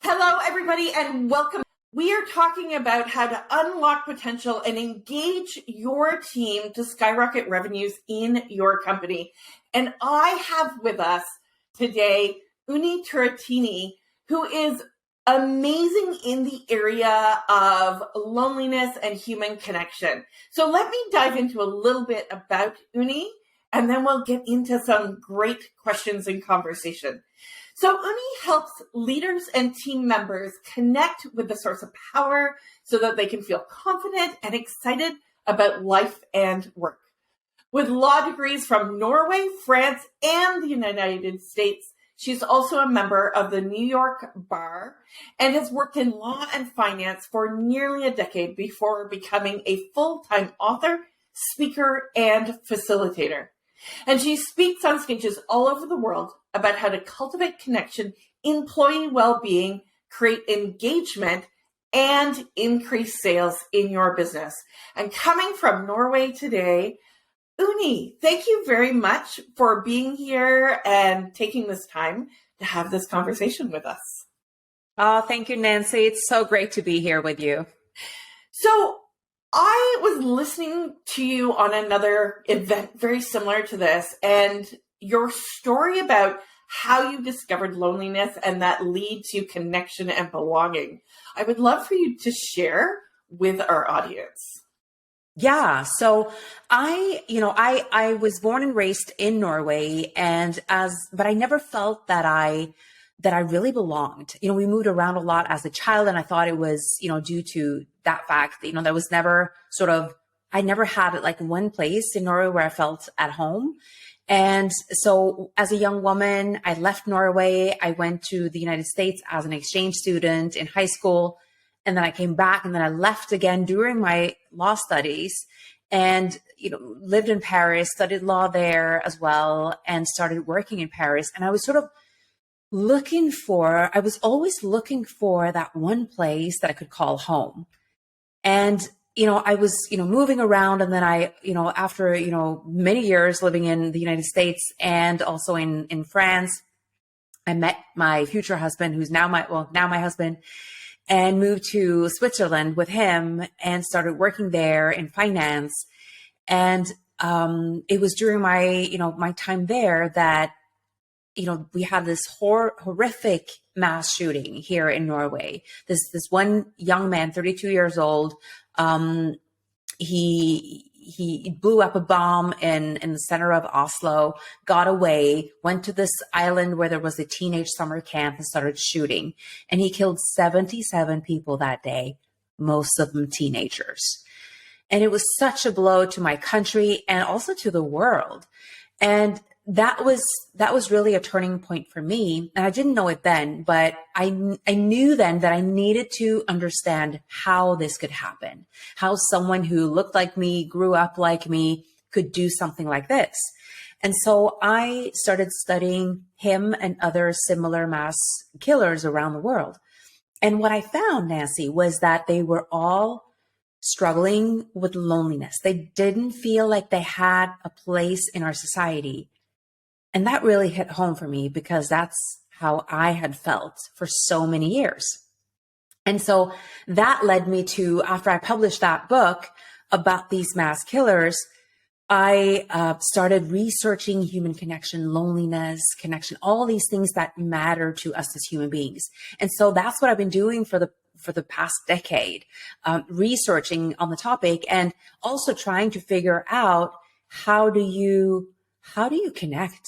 Hello, everybody, and welcome. We are talking about how to unlock potential and engage your team to skyrocket revenues in your company. And I have with us today Unni Turrettini, who is amazing in the area of loneliness and human connection. So let me dive into a little bit about Unni, and then we'll get into some great questions and conversation. So Unni helps leaders and team members connect with the source of power so that they can feel confident and excited about life and work. With law degrees from Norway, France, and the United States, she's also a member of the New York Bar and has worked in law and finance for nearly a decade before becoming a full-time author, speaker, and facilitator. And she speaks on stages all over the world about how to cultivate connection, employee well-being, create engagement, and increase sales in your business. And coming from Norway today, Unni, thank you very much for being here and taking this time to have this conversation with us. Oh, thank you, Nancy. It's so great to be here with you. So I was listening to you on another event very similar to this, and your story about how you discovered loneliness and that lead to connection and belonging. I would love for you to share with our audience. Yeah. So I was born and raised in Norway, but I never felt that I really belonged. We moved around a lot as a child, and I thought it was, due to that fact that, there was never I never had like one place in Norway where I felt at home. And so as a young woman, I left Norway. I went to the United States as an exchange student in high school. And then I came back, and then I left again during my law studies and, lived in Paris, studied law there as well, and started working in Paris. And I was I was always looking for that one place that I could call home. And, I was, moving around, and then after, many years living in the United States and also in France, I met my future husband, who's now my husband, and moved to Switzerland with him and started working there in finance. And, it was during my time there that we had this horrific mass shooting here in Norway. This one young man, 32 years old, he blew up a bomb in the center of Oslo, got away, went to this island where there was a teenage summer camp, and started shooting. And he killed 77 people that day, most of them teenagers. And it was such a blow to my country and also to the world. And that was really a turning point for me. And I didn't know it then, but I knew then that I needed to understand how this could happen, how someone who looked like me, grew up like me, could do something like this. And so I started studying him and other similar mass killers around the world. And what I found, Nancy, was that they were all struggling with loneliness. They didn't feel like they had a place in our society. And that really hit home for me because that's how I had felt for so many years. And so that led me to, after I published that book about these mass killers, I started researching human connection, loneliness, connection, all these things that matter to us as human beings. And so that's what I've been doing for the past decade, researching on the topic and also trying to figure out how do you connect?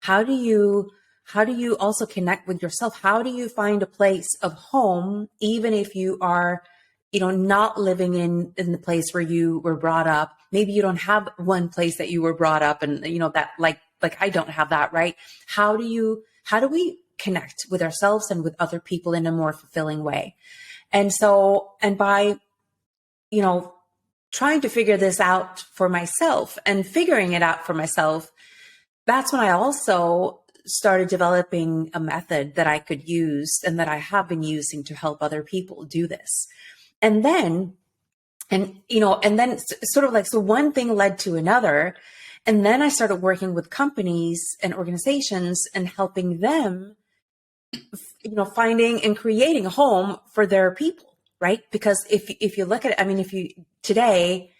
How do you also connect with yourself? How do you find a place of home, even if you are, not living in the place where you were brought up? Maybe you don't have one place that you were brought up and, that like I don't have that, right? How do we connect with ourselves and with other people in a more fulfilling way? And by, trying to figure this out for myself and figuring it out for myself, that's when I also started developing a method that I could use and that I have been using to help other people do this. And then sort of like, so one thing led to another. And then I started working with companies and organizations and helping them finding and creating a home for their people, right? Because if you look at it, I mean, if you today,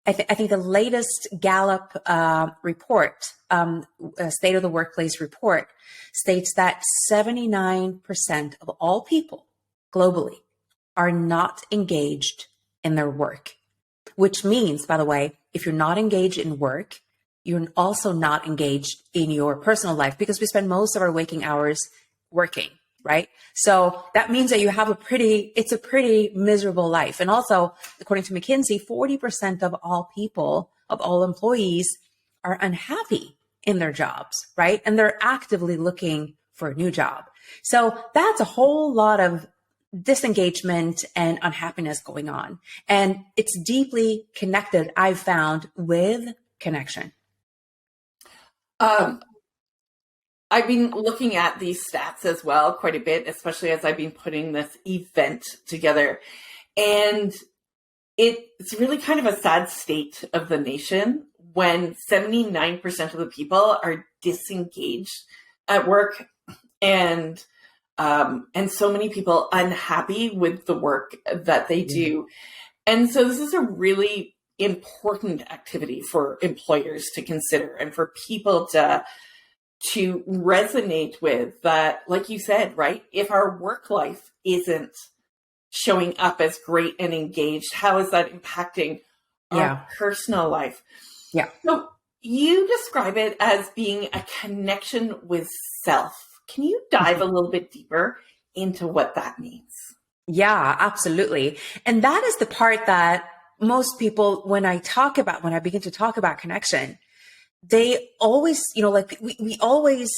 I think the latest Gallup report, State of the Workplace report, states that 79% of all people globally are not engaged in their work, which means, by the way, if you're not engaged in work, you're also not engaged in your personal life, because we spend most of our waking hours working, right? So that means that you have it's a pretty miserable life. And also, according to McKinsey, 40% of all people, of all employees, are unhappy in their jobs, right? And they're actively looking for a new job. So that's a whole lot of disengagement and unhappiness going on. And it's deeply connected, I've found, with connection. I've been looking at these stats as well quite a bit, especially as I've been putting this event together. And it's really kind of a sad state of the nation when 79% of the people are disengaged at work, and so many people unhappy with the work that they do. And so this is a really important activity for employers to consider and for people to resonate with, that, like you said, right? If our work life isn't showing up as great and engaged, how is that impacting our personal life? Yeah. So you describe it as being a connection with self. Can you dive a little bit deeper into what that means? Yeah, absolutely. And that is the part that most people, when I begin to talk about connection, they always, we always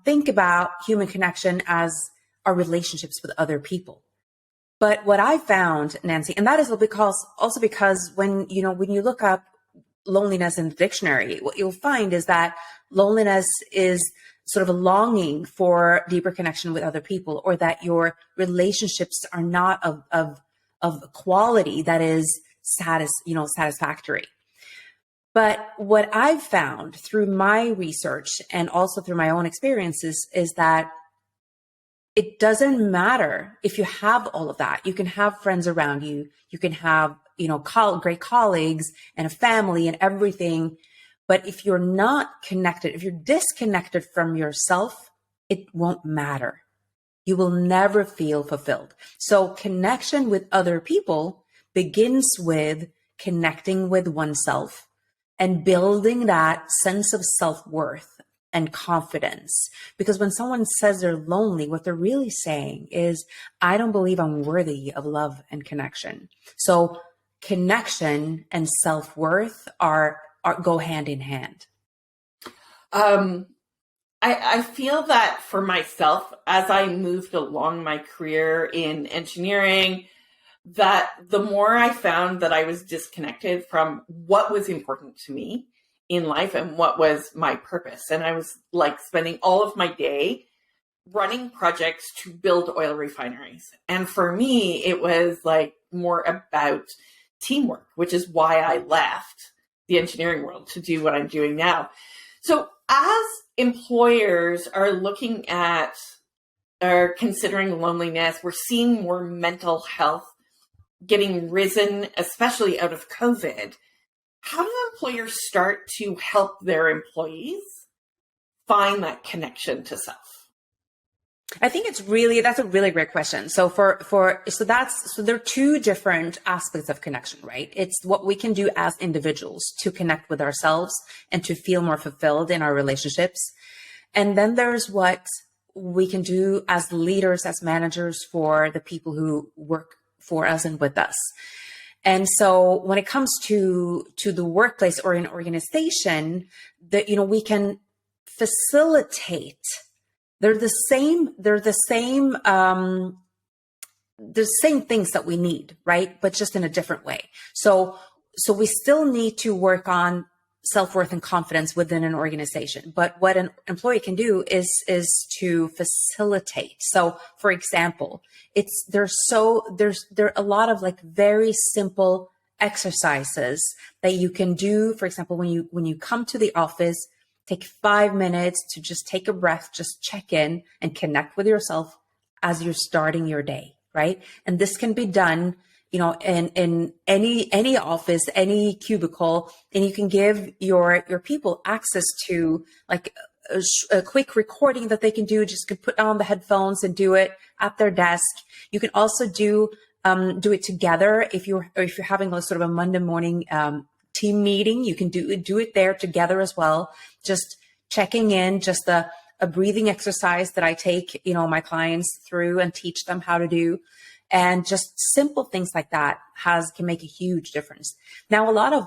think about human connection as our relationships with other people. But what I found, Nancy, and that is because when you look up loneliness in the dictionary, what you'll find is that loneliness is sort of a longing for deeper connection with other people, or that your relationships are not of quality that is satisfactory. But what I've found through my research and also through my own experiences is that it doesn't matter if you have all of that. You can have friends around you. You can have, great colleagues and a family and everything. But if you're not connected, if you're disconnected from yourself, it won't matter. You will never feel fulfilled. So connection with other people begins with connecting with oneself and building that sense of self-worth and confidence. Because when someone says they're lonely, what they're really saying is, I don't believe I'm worthy of love and connection. So connection and self-worth go hand in hand. I feel that for myself, as I moved along my career in engineering, that the more I found that I was disconnected from what was important to me in life and what was my purpose. And I was like spending all of my day running projects to build oil refineries. And for me, it was like more about teamwork, which is why I left the engineering world to do what I'm doing now. So as employers are looking at or considering loneliness, we're seeing more mental health getting risen, especially out of COVID. How do employers start to help their employees find that connection to self? I think that's a really great question. So so there are two different aspects of connection, right? It's what we can do as individuals to connect with ourselves and to feel more fulfilled in our relationships. And then there's what we can do as leaders, as managers, for the people who work for us and with us. And so when it comes to the workplace or an organization, that we can facilitate. They're the same things that we need, right? But just in a different way. So we still need to work on self-worth and confidence within an organization. But what an employee can do is to facilitate. So for example, there are a lot of like very simple exercises that you can do. For example, when you come to the office, take 5 minutes to just take a breath, just check in and connect with yourself as you're starting your day, right? And this can be done, in any office, any cubicle, and you can give your people access to like a quick recording that they can do. Just can put on the headphones and do it at their desk. You can also do it together if you're having a sort of a Monday morning team meeting. You can do it there together as well. Just checking in, just a breathing exercise that I take my clients through and teach them how to do. And just simple things like that can make a huge difference. Now, a lot of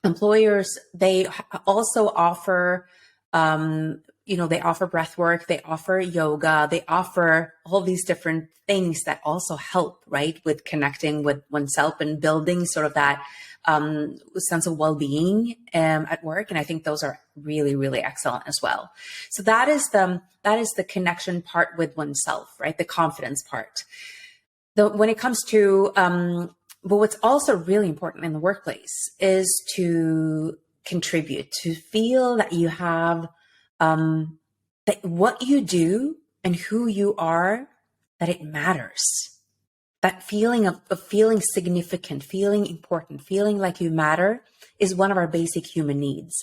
employers, they also offer, they offer breath work, they offer yoga, they offer all these different things that also help, right, with connecting with oneself and building sort of that sense of well-being at work. And I think those are really, really excellent as well. So that is the connection part with oneself, right? The confidence part. When it comes to, but what's also really important in the workplace is to contribute, to feel that you have, that what you do and who you are, that it matters. That feeling of feeling significant, feeling important, feeling like you matter is one of our basic human needs.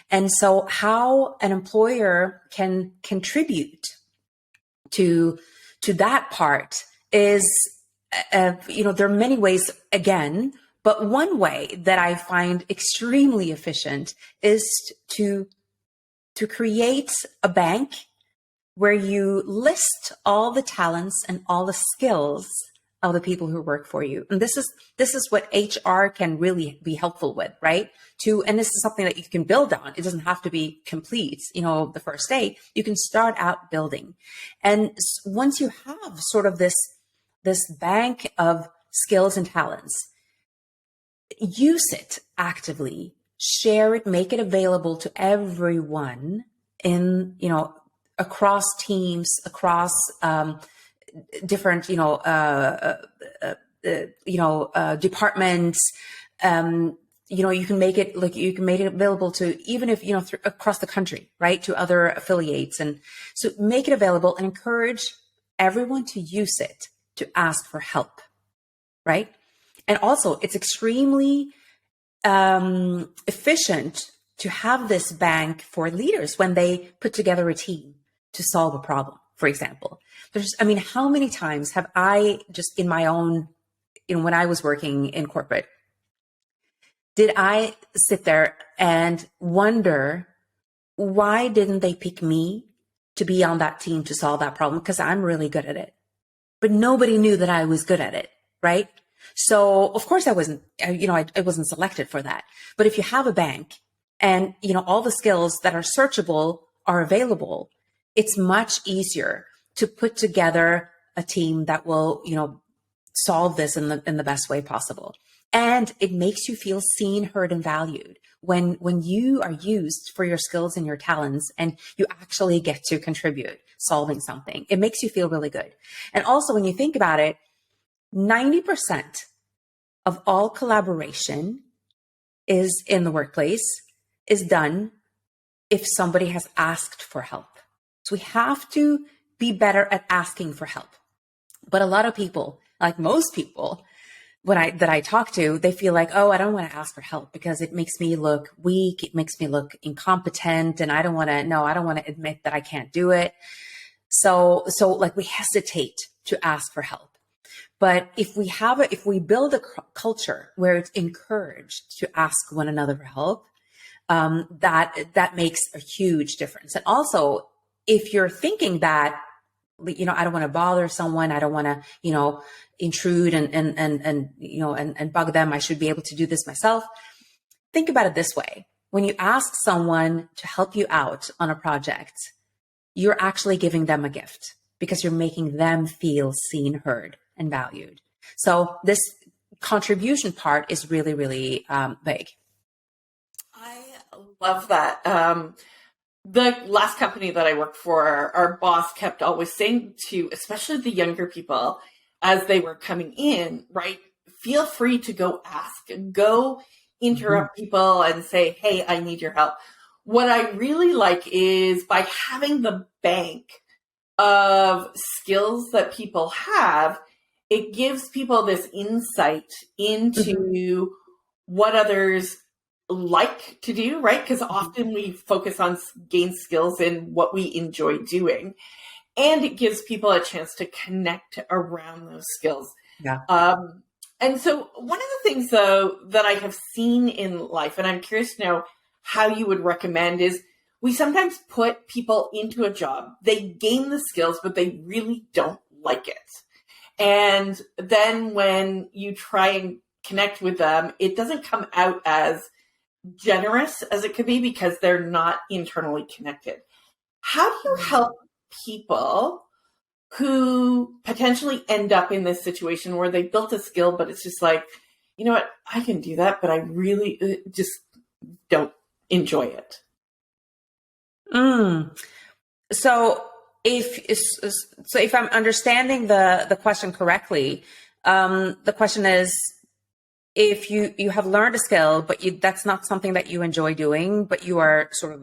And so how an employer can contribute to that part is, there are many ways again, but one way that I find extremely efficient is to create a bank where you list all the talents and all the skills of the people who work for you. And this is what HR can really be helpful with, right? And this is something that you can build on. It doesn't have to be complete, the first day. You can start out building. And once you have sort of this bank of skills and talents, use it actively, share it, make it available to everyone across teams, across different, departments. You can make it available to, even if, across the country, right, to other affiliates. And so make it available and encourage everyone to use it, to ask for help, right? And also, it's extremely efficient to have this bank for leaders when they put together a team to solve a problem, for example. How many times have I just in my own, when I was working in corporate, did I sit there and wonder, why didn't they pick me to be on that team to solve that problem? Because I'm really good at it. But nobody knew that I was good at it, right? So of course I wasn't selected for that. But if you have a bank and, all the skills that are searchable are available, it's much easier to put together a team that will, solve this in the best way possible. And it makes you feel seen, heard, and valued when you are used for your skills and your talents and you actually get to contribute solving something. It makes you feel really good. And also, when you think about it, 90% of all collaboration is in the workplace is done if somebody has asked for help. So we have to be better at asking for help. But a lot of people, like most people, that I talk to, they feel like, oh, I don't want to ask for help because it makes me look weak. It makes me look incompetent. And I don't want to admit that I can't do it. So like we hesitate to ask for help. But if we build a culture where it's encouraged to ask one another for help, that makes a huge difference. And also, if you're thinking that, I don't want to bother someone, I don't want to, intrude and bug them, I should be able to do this myself. Think about it this way. When you ask someone to help you out on a project, you're actually giving them a gift because you're making them feel seen, heard, and valued. So this contribution part is really, really big. I love that. The last company that I worked for, our boss kept always saying to, especially the younger people, as they were coming in, right, feel free to go ask and go interrupt people and say, hey, I need your help. what I really like is by having the bank of skills that people have, it gives people this insight into what others like to do, right? Because often we focus on gain skills in what we enjoy doing. And it gives people a chance to connect around those skills. Yeah. And so one of the things, though, that I have seen in life, and I'm curious to know how you would recommend, is we sometimes put people into a job. They gain the skills, but they really don't like it. And then when you try and connect with them, it doesn't come out as generous as it could be because they're not internally connected. How do you help people who potentially end up in this situation where they built a skill, but it's just like, you know what, I can do that, but I really just don't enjoy it? So if I'm understanding the question correctly, the question is, if you have learned a skill, but that's not something that you enjoy doing, but you are sort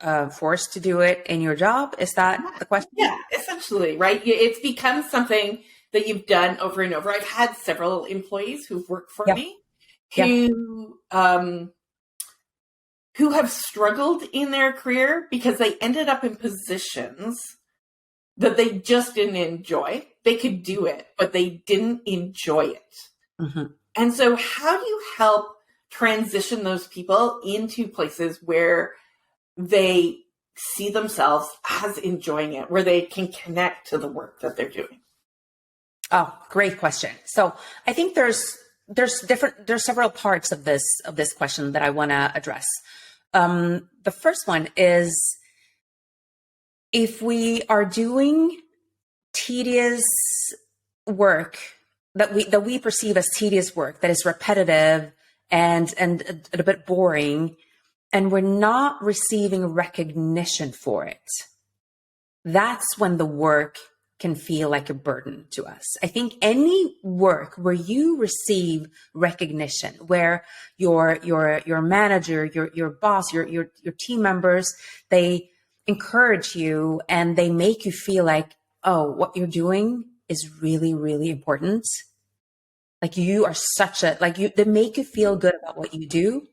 of forced to do it in your job. Is that the question? Yeah, essentially, right? It's become something that you've done over and over. I've had several employees who've worked for me who have struggled in their career because they ended up in positions that they just didn't enjoy. They could do it, but they didn't enjoy it. And so how do you help transition those people into places where they see themselves as enjoying it, where they can connect to the work that they're doing? Oh, great question. So I think there's several parts of this question that I want to address. The first one is, if we are doing tedious work that we perceive as tedious work, that is repetitive and a bit boring, and we're not receiving recognition for it, that's when the work can feel like a burden to us. I think any work where you receive recognition, where your manager, your boss, your team members, they encourage you and they make you feel like, oh, what you're doing is really, really important. Like you are they make you feel good about what you do.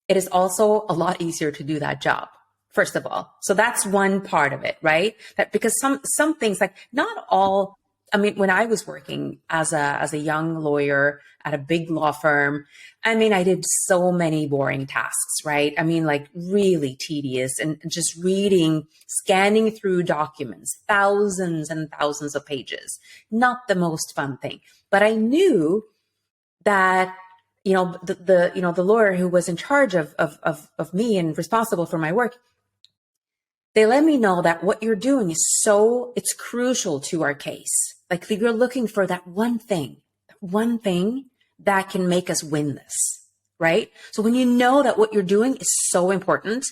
It is also a lot easier to do that job, first of all. So that's one part of it, right? That because some things, like not all, I mean, when I was working as a young lawyer at a big law firm, I mean, I did so many boring tasks, right? I mean, like really tedious, and just scanning through documents, thousands and thousands of pages, not the most fun thing. But I knew that, you know, the lawyer who was in charge of me and responsible for my work, they let me know that what you're doing is it's crucial to our case. Like you're looking for that one thing that can make us win this, right? So when you know that what you're doing is so important,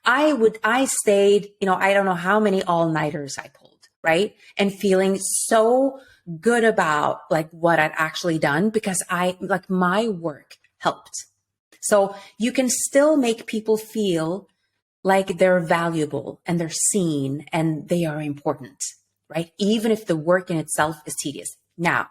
I stayed, you know, I don't know how many all-nighters I pulled, right? And feeling so good about like what I'd actually done because my work helped. So you can still make people feel like they're valuable and they're seen and they are important, right? Even if the work in itself is tedious. Now,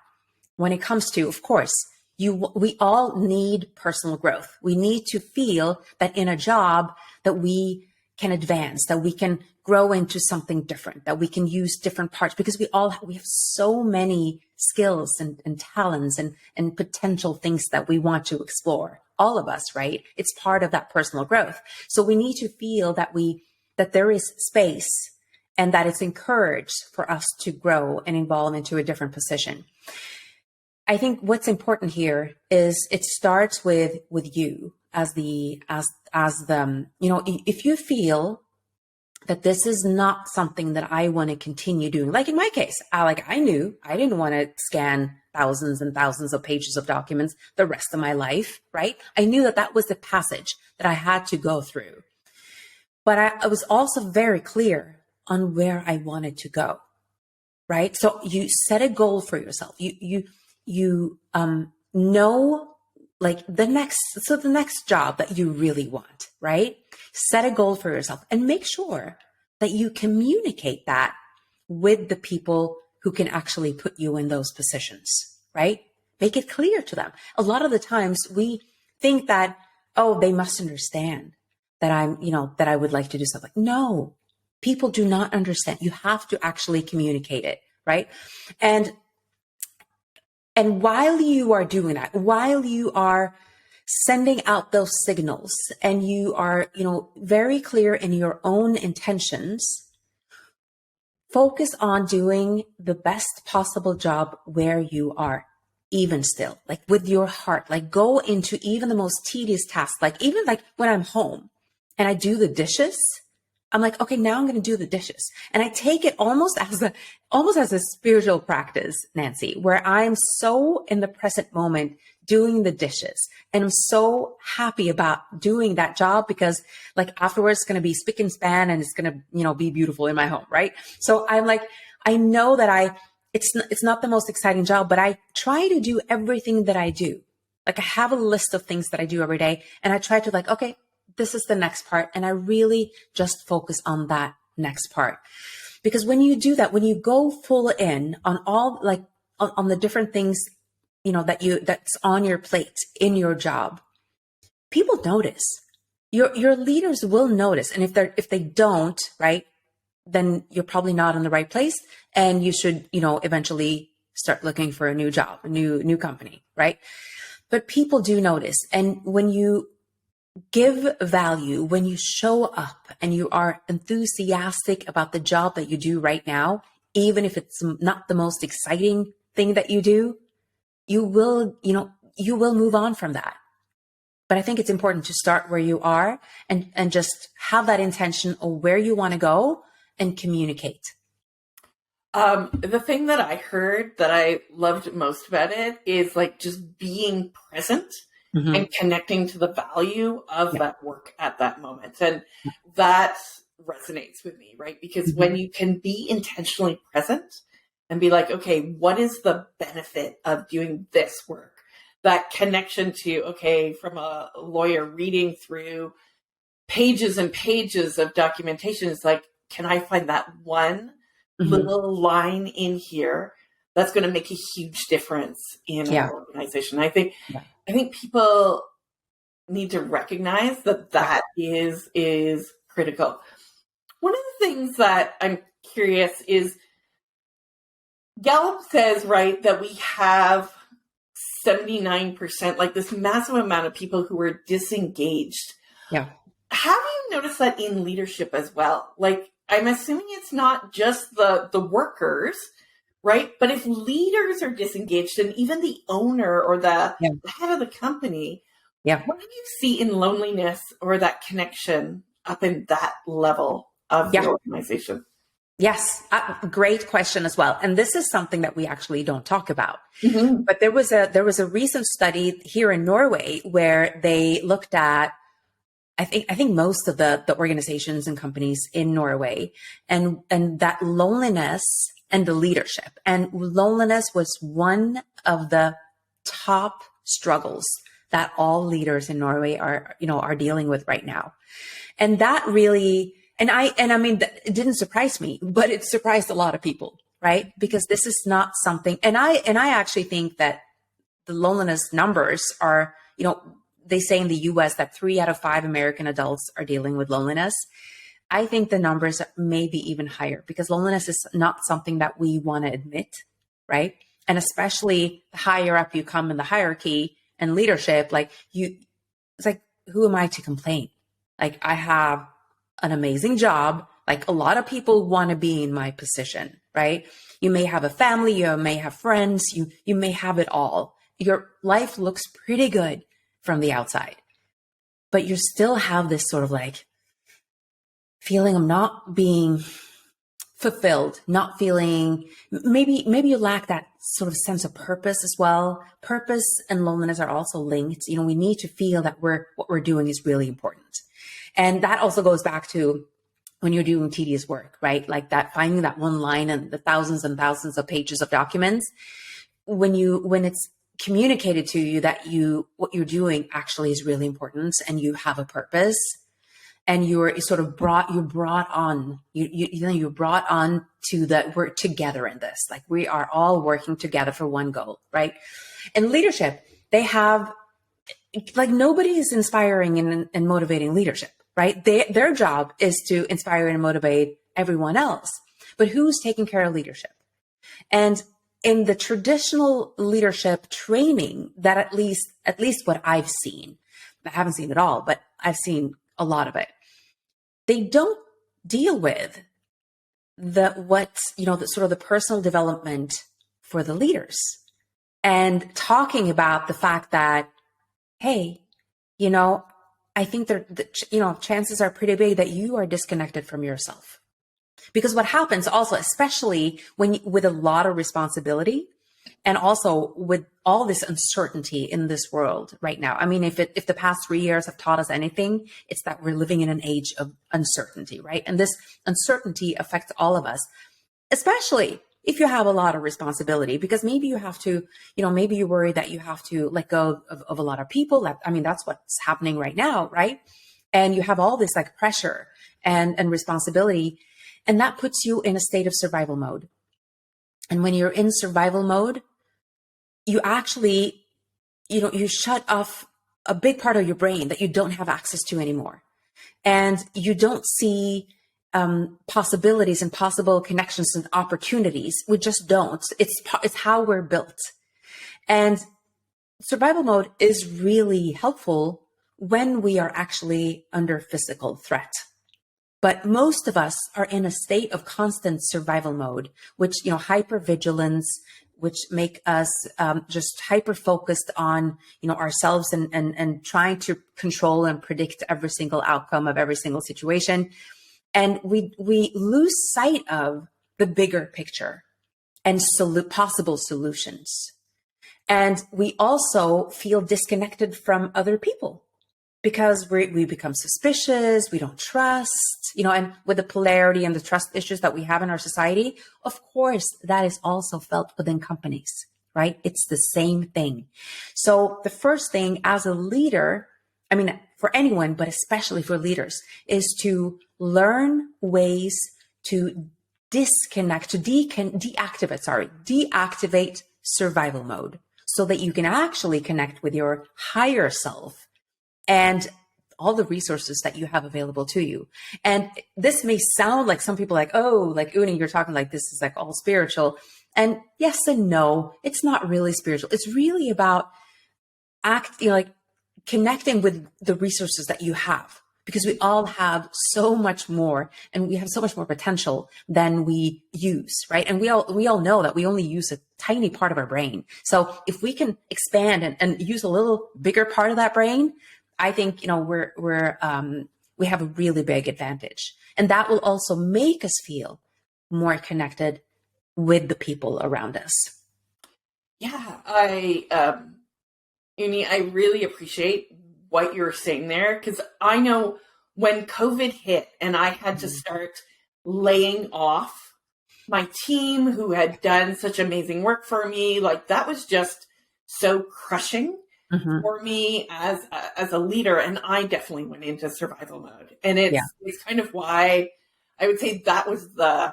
when it comes to, of course, we all need personal growth. We need to feel that in a job that we can advance, that we can grow into something different, that we can use different parts, because we have so many skills and talents and potential things that we want to explore. All of us, right? It's part of that personal growth. So we need to feel that there is space and that it's encouraged for us to grow and evolve into a different position. I think what's important here is it starts with you as the, you know, if you feel that this is not something that I want to continue doing, like in my case, I knew I didn't want to scan thousands and thousands of pages of documents the rest of my life, right? I knew that was the passage that I had to go through. But I was also very clear on where I wanted to go, right? So you set a goal for yourself. You know, like the next job that you really want, right? Set a goal for yourself and make sure that you communicate that with the people who can actually put you in those positions, right? Make it clear to them. A lot of the times we think that, oh, they must understand that that I would like to do something. No, people do not understand. You have to actually communicate it, right? And while you are doing that, while you are sending out those signals and you are, very clear in your own intentions, focus on doing the best possible job where you are, even still, like with your heart, like go into even the most tedious tasks, like even like when I'm home and I do the dishes, I'm like, okay, now I'm going to do the dishes. And I take it almost as a spiritual practice, Nancy, where I'm so in the present moment doing the dishes. And I'm so happy about doing that job because like afterwards it's going to be spick and span and it's going to, be beautiful in my home. Right. So I'm like, I know that it's not the most exciting job, but I try to do everything that I do. Like I have a list of things that I do every day and I try to like, okay, this is the next part. And I really just focus on that next part. Because when you do that, when you go full in on all like on the different things, that's on your plate in your job, people notice. Your leaders will notice. And if they don't, right, then you're probably not in the right place. And you should, eventually start looking for a new job, a new company, right? But people do notice. And when you give value, when you show up and you are enthusiastic about the job that you do right now, even if it's not the most exciting thing that you do, you will move on from that. But I think it's important to start where you are and just have that intention of where you want to go and communicate. The thing that I heard that I loved most about it is like just being present and connecting to the value of that work at that moment. And that resonates with me, right? Because when you can be intentionally present and be like, okay, what is the benefit of doing this work? That connection to, okay, from a lawyer reading through pages and pages of documentation, is like, can I find that one little line in here that's going to make a huge difference in an organization? I think people need to recognize that is critical. One of the things that I'm curious is Gallup says, right, that we have 79%, like this massive amount of people who are disengaged. Yeah. Have you noticed that in leadership as well? Like, I'm assuming it's not just the workers, right? But if leaders are disengaged and even the owner or the head of the company, what do you see in loneliness or that connection up in that level of the organization? Yes, great question as well. And this is something that we actually don't talk about. But there was a recent study here in Norway where they looked at, I think most of the organizations and companies in Norway, and that loneliness and the leadership. And loneliness was one of the top struggles that all leaders in Norway are dealing with right now. And that really, and I mean, it didn't surprise me, but it surprised a lot of people, right? Because this is not something, and I actually think that the loneliness numbers are, they say in the US that 3 out of 5 American adults are dealing with loneliness. I think the numbers may be even higher because loneliness is not something that we want to admit, right? And especially the higher up you come in the hierarchy and leadership, it's like, who am I to complain? Like, I have an amazing job. Like, a lot of people want to be in my position, right? You may have a family, you may have friends, you may have it all. Your life looks pretty good from the outside, but you still have this sort of like feeling of not being fulfilled, not feeling, maybe you lack that sort of sense of purpose as well. Purpose and loneliness are also linked. We need to feel that what we're doing is really important. And that also goes back to when you're doing tedious work, right? Like that, finding that one line and the thousands and thousands of pages of documents, when it's communicated to you that what you're doing actually is really important and you have a purpose, and you're brought on to that we're together in this. Like we are all working together for one goal, right? And leadership, they have like nobody is inspiring and motivating leadership, right? Their job is to inspire and motivate everyone else. But who's taking care of leadership? And in the traditional leadership training, that at least what I've seen, I haven't seen it all, but I've seen a lot of it. They don't deal with the sort of the personal development for the leaders and talking about the fact that, hey, I think chances are pretty big that you are disconnected from yourself. Because what happens also, especially with a lot of responsibility and also with all this uncertainty in this world right now. I mean, if the past 3 years have taught us anything, it's that we're living in an age of uncertainty, right? And this uncertainty affects all of us, especially if you have a lot of responsibility, because maybe you have to, maybe you worry that you have to let go of a lot of people. That's what's happening right now, right? And you have all this like pressure and responsibility. And that puts you in a state of survival mode. And when you're in survival mode, you actually, you shut off a big part of your brain that you don't have access to anymore. And you don't see possibilities and possible connections and opportunities. We just don't. It's how we're built. And survival mode is really helpful when we are actually under physical threat. But most of us are in a state of constant survival mode, which, hypervigilance, which make us just hyper focused on, ourselves and trying to control and predict every single outcome of every single situation. And we lose sight of the bigger picture and possible solutions. And we also feel disconnected from other people, because we become suspicious, we don't trust, and with the polarity and the trust issues that we have in our society, of course, that is also felt within companies, right? It's the same thing. So the first thing as a leader, for anyone, but especially for leaders, is to learn ways to deactivate survival mode so that you can actually connect with your higher self and all the resources that you have available to you. And this may sound like some people like, oh, like Unni, you're talking like this is like all spiritual. And yes and no, it's not really spiritual. It's really about connecting with the resources that you have, because we all have so much more, and we have so much more potential than we use, right? And we all know that we only use a tiny part of our brain. So if we can expand and use a little bigger part of that brain, I think, we have a really big advantage, and that will also make us feel more connected with the people around us. Yeah, Unni, I really appreciate what you're saying there, because I know when COVID hit and I had to start laying off my team who had done such amazing work for me, like that was just so crushing. For me as a leader, and I definitely went into survival mode. And it's kind of why I would say that was the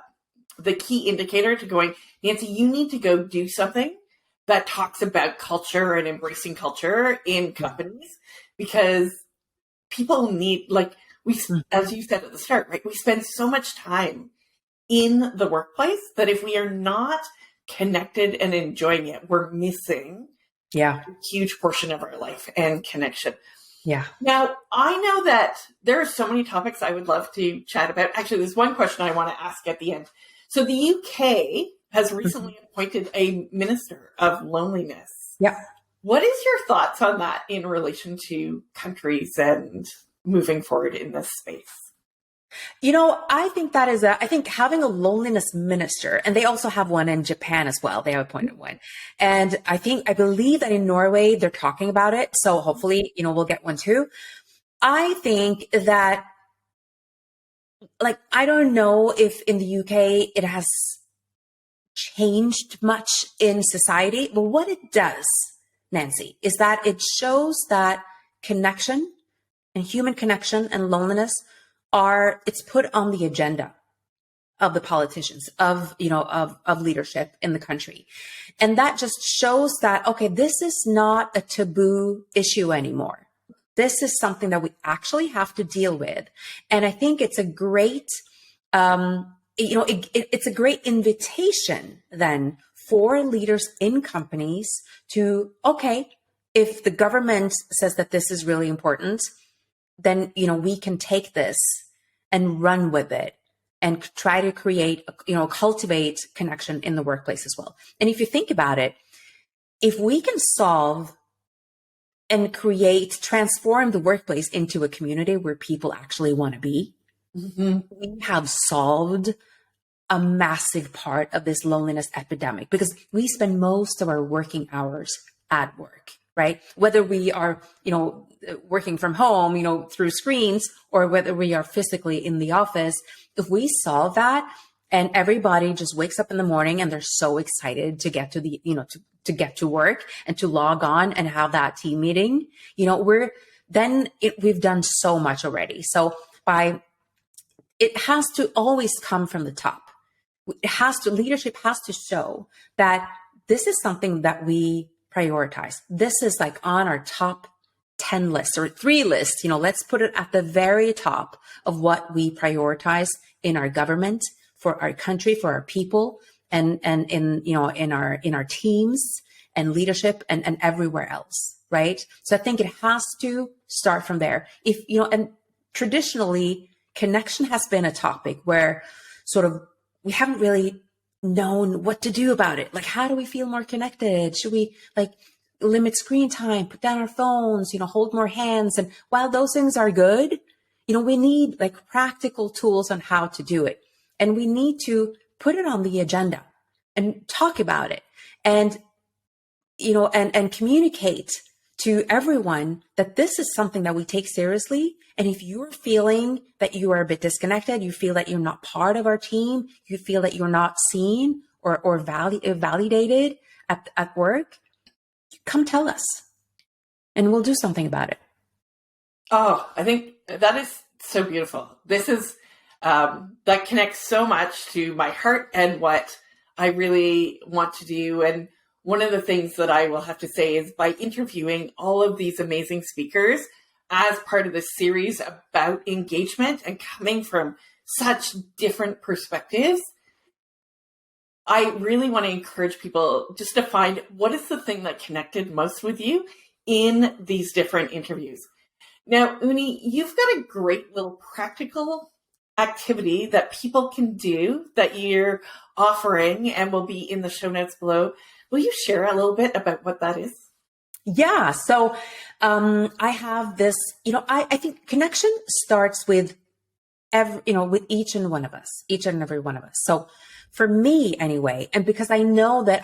key indicator to going, Nancy, you need to go do something that talks about culture and embracing culture in companies, because people need, as you said at the start, right? We spend so much time in the workplace that if we are not connected and enjoying it, we're missing a huge portion of our life and connection. Yeah. Now, I know that there are so many topics I would love to chat about. Actually, there's one question I want to ask at the end. So the UK has recently appointed a minister of loneliness. Yeah. What is your thoughts on that in relation to countries and moving forward in this space? I think I think having a loneliness minister, and they also have one in Japan as well. They have appointed one. And I believe that in Norway, they're talking about it. So hopefully, we'll get one too. I think that, I don't know if in the UK it has changed much in society, but what it does, Nancy, is that it shows that connection and human connection and loneliness it's put on the agenda of the politicians, of leadership in the country. And that just shows that, okay, this is not a taboo issue anymore. This is something that we actually have to deal with. And I think it's a great, it's a great invitation then for leaders in companies to, okay, if the government says that this is really important, then, we can take this and run with it and try to create, cultivate connection in the workplace as well. And if you think about it, if we can solve and transform the workplace into a community where people actually want to be, we have solved a massive part of this loneliness epidemic, because we spend most of our working hours at work, right? Whether we are, working from home, through screens, or whether we are physically in the office, if we solve that and everybody just wakes up in the morning and they're so excited to get to the, to get to work and to log on and have that team meeting, we've done so much already. So it has to always come from the top. Leadership has to show that this is something that we prioritize. This is like on our top 10 lists or 3 lists, let's put it at the very top of what we prioritize in our government, for our country, for our people, and in our teams and leadership and everywhere else, right? So I think it has to start from there. And traditionally, connection has been a topic where sort of we haven't really known what to do about it. Like, how do we feel more connected? Should we limit screen time, put down our phones, hold more hands? And while those things are good, we need practical tools on how to do it. And we need to put it on the agenda and talk about it and, and communicate to everyone that this is something that we take seriously. And if you're feeling that you are a bit disconnected, you feel that you're not part of our team, you feel that you're not seen or validated at work, come tell us and we'll do something about it. Oh, I think that is so beautiful. This is, that connects so much to my heart and what I really want to do. And one of the things that I will have to say is, by interviewing all of these amazing speakers as part of this series about engagement and coming from such different perspectives, I really want to encourage people just to find what is the thing that connected most with you in these different interviews. Now, Unni, you've got a great little practical activity that people can do that you're offering and will be in the show notes below. Will you share a little bit about what that is? Yeah. So I have this, I think connection starts with with each and every one of us. So for me anyway, and because I know that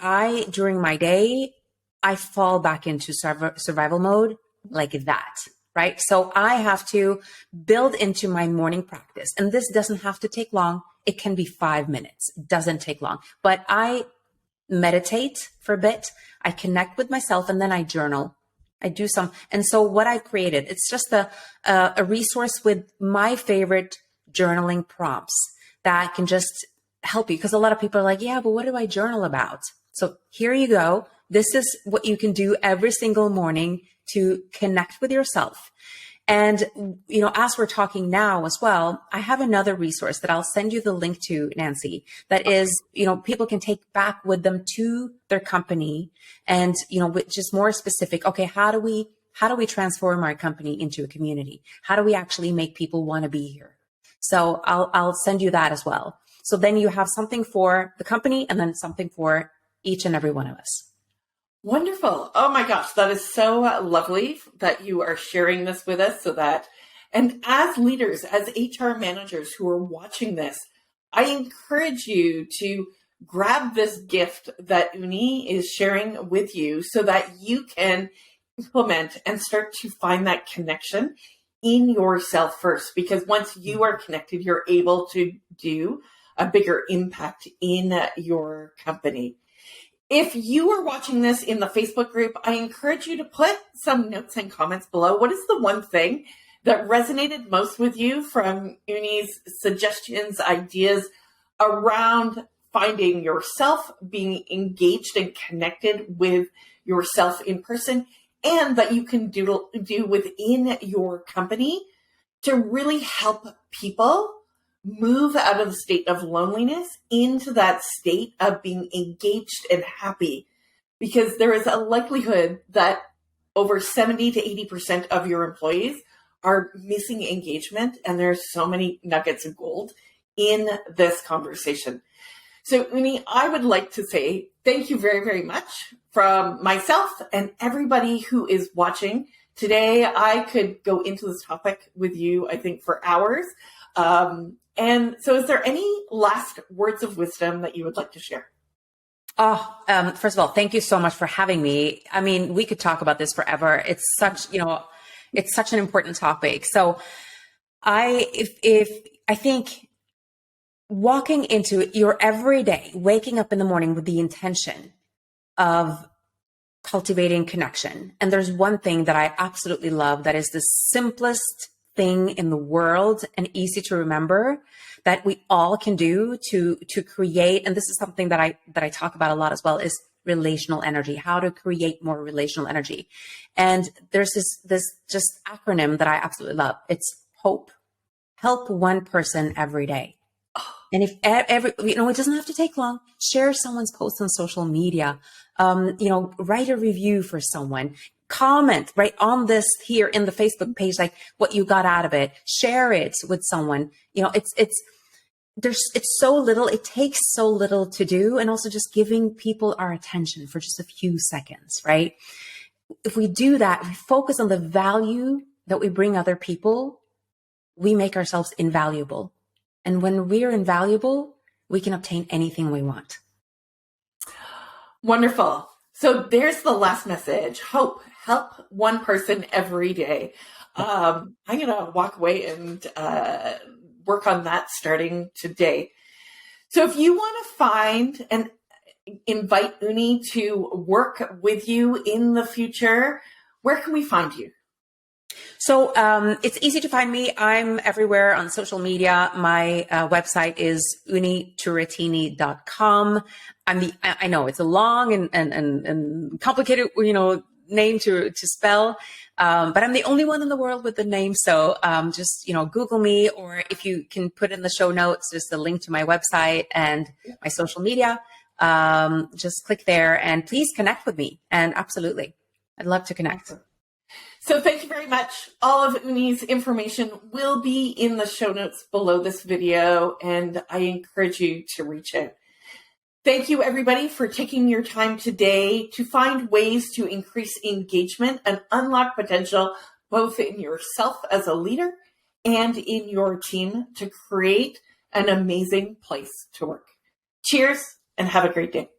during my day, I fall back into survival mode like that, right? So I have to build into my morning practice. And this doesn't have to take long. It can be 5 minutes. It doesn't take long. But I meditate for a bit. I connect with myself, and then I journal. I do some. And so what I created, it's just a resource with my favorite journaling prompts that can just help you. Because a lot of people are like, yeah, but what do I journal about? So here you go. This is what you can do every single morning to connect with yourself. And, as we're talking now as well, I have another resource that I'll send you the link to, Nancy, that is, people can take back with them to their company and, which is more specific. Okay, how do we transform our company into a community? How do we actually make people want to be here? So I'll send you that as well. So then you have something for the company and then something for each and every one of us. Wonderful. Oh my gosh, that is so lovely that you are sharing this with us and as leaders, as HR managers who are watching this, I encourage you to grab this gift that Unni is sharing with you so that you can implement and start to find that connection in yourself first. Because once you are connected, you're able to do a bigger impact in your company. If you are watching this in the Facebook group, I encourage you to put some notes and comments below. What is the one thing that resonated most with you from Unni's suggestions, ideas around finding yourself, being engaged and connected with yourself in person, and that you can do within your company to really help people move out of the state of loneliness into that state of being engaged and happy. Because there is a likelihood that over 70 to 80% of your employees are missing engagement, and there's so many nuggets of gold in this conversation. So, Unni, I would like to say thank you very, very much from myself and everybody who is watching. Today, I could go into this topic with you, I think, for hours. And so is there any last words of wisdom that you would like to share? First of all, thank you so much for having me. I mean, we could talk about this forever. It's such, it's such an important topic. So I think walking into your everyday, waking up in the morning with the intention of cultivating connection. And there's one thing that I absolutely love that is the simplest thing in the world and easy to remember that we all can do to create. And this is something that I talk about a lot as well, is relational energy, how to create more relational energy. And there's this just acronym that I absolutely love. It's HOPE. Help one person every day. And if it doesn't have to take long, share someone's post on social media, write a review for someone, comment right on this here in the Facebook page, like what you got out of it, share it with someone. It's so little, it takes so little to do. And also just giving people our attention for just a few seconds, right? If we do that, if we focus on the value that we bring other people, we make ourselves invaluable. And when we're invaluable, we can obtain anything we want. Wonderful. So there's the last message. Hope. Help one person every day. I'm going to walk away and work on that starting today. So if you want to find and invite Unni to work with you in the future, where can we find you? So it's easy to find me. I'm everywhere on social media. My website is unniturrettini.com. I know it's a long and complicated, name to spell, but I'm the only one in the world with the name. So just Google me, or if you can put in the show notes, just a link to my website and my social media. Just click there and please connect with me. And absolutely, I'd love to connect. Awesome. So thank you very much. All of Unni's information will be in the show notes below this video, and I encourage you to reach out. Thank you, everybody, for taking your time today to find ways to increase engagement and unlock potential, both in yourself as a leader and in your team, to create an amazing place to work. Cheers, and have a great day.